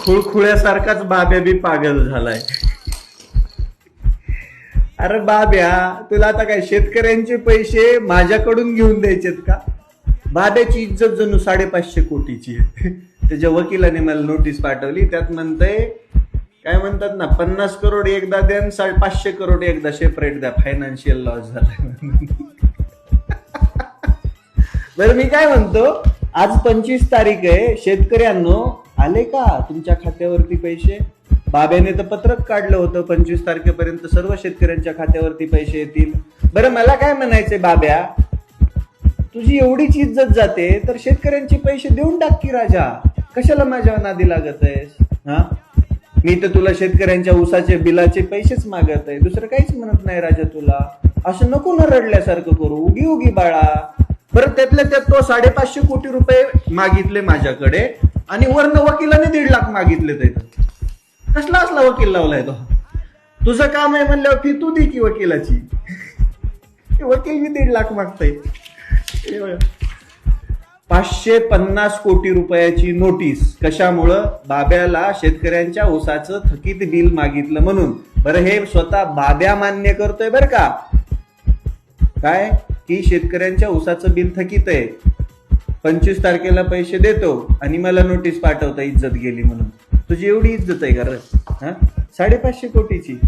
खुळखुळ्यासारखाच बाब्या बी पागल झालाय. अरे बाब्या, तुला आता काय शेतकऱ्यांचे पैसे माझ्याकडून घेऊन द्यायचेत का? बाब्याची इज्जत जणू 550 कोटीची आहे. त्याच्या वकिलाने मला नोटीस पाठवली, त्यात म्हणतंय, काय म्हणतात ना, 50 करोड एकदा द्या, 550 करोड एकदा सेपरेट द्या, फायनान्शियल लॉस झाला. बरं, मी काय म्हणतो, आज 25 तारीख आहे. शेतकऱ्यांनो, आले का तुमच्या खात्यावरती पैसे? बाब्याने तर पत्रक काढलं होतं 25 तारखेपर्यंत सर्व शेतकऱ्यांच्या खात्यावरती पैसे येतील. बरं, मला काय म्हणायचंय बाब्या, तुझी एवढीच इज्जत जाते तर शेतकऱ्यांचे पैसे देऊन टाक की राजा. कशाला माझ्या नादी लागत आहेस? हा, मी तर तुला शेतकऱ्यांच्या ऊसाचे बिलाचे पैसेच मागत आहे, दुसरं काहीच म्हणत नाही राजा तुला. असं नको ना रडल्यासारखं करू, उगी उगी बाळा. बरं, त्यातल्या त्यात तो 550 कोटी रुपये मागितले माझ्याकडे आणि वरनं वकिलाने 1.5 लाख मागितले. कसला असला वकील लावलाय तो? तुझं काम आहे म्हणल्यावर फी तू दे की वकिलाची. वकील मी 1.5 लाख मागताय. 550 कोटी रुपयाची नोटीस कशामुळं? बाब्याला शेतकऱ्यांच्या ऊसाचं थकीत बिल मागितलं म्हणून. बरं, हे स्वतः बाब्या मान्य करतोय बरं का, काय की शेतकऱ्यांच्या ऊसाचं बिल थकीत आहे, 25 तारखेला पैसे देतो आणि मला नोटीस पाठवता इज्जत गेली म्हणून. तुझी एवढी इज्जत आहे का रे? 550 कोटीची.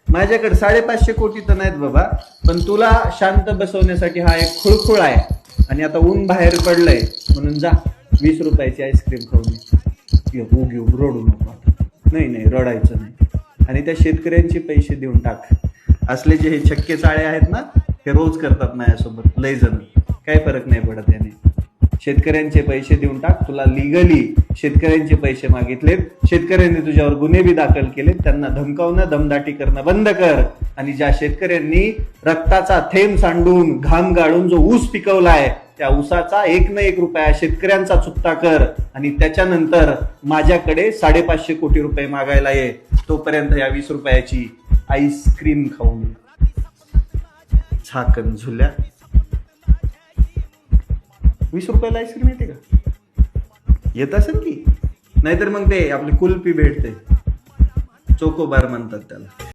माझ्याकडे 550 कोटी तर नाहीत बाबा, पण तुला शांत बसवण्यासाठी हा एक खुळखुळ आहे. आणि आता ऊन बाहेर पडलंय म्हणून जा 20 रुपयाची आईस्क्रीम खाऊन घेऊ, रडू नको. नाही, रडायचं नाही. आणि त्या शेतकऱ्यांचे पैसे देऊन टाक. असले जे हे छक्के चाळे आहेत ना, हे रोज करतात माझ्यासोबत लय जण. काही फरक नाही पडत याने. शेतकऱ्यांचे पैसे देऊन टाक. तुला लिगली शेतकऱ्यांचे पैसे मागितलेत, शेतकऱ्यांनी तुझ्यावर गुन्हे बी दाखल केलेत, त्यांना धमकावणं, दमदाटी करणं बंद कर. आणि ज्या शेतकऱ्यांनी रक्ताचा थेंब सांडून घाम गाळून जो ऊस पिकवलाय, त्या ऊसाचा 1 ना 1 रुपया शेतकऱ्यांचा चुकता कर. आणि त्याच्यानंतर माझ्याकडे 550 कोटी रुपये मागायला ये. तोपर्यंत या 20 रुपयाची आईस्क्रीम खाऊन झाकण झुल्या. 20 रुपयाला आईस्क्रीम येते का? येत असेल की. नाहीतर मग ते आपली कुल्फी भेटते, चोकोबार म्हणतात त्याला.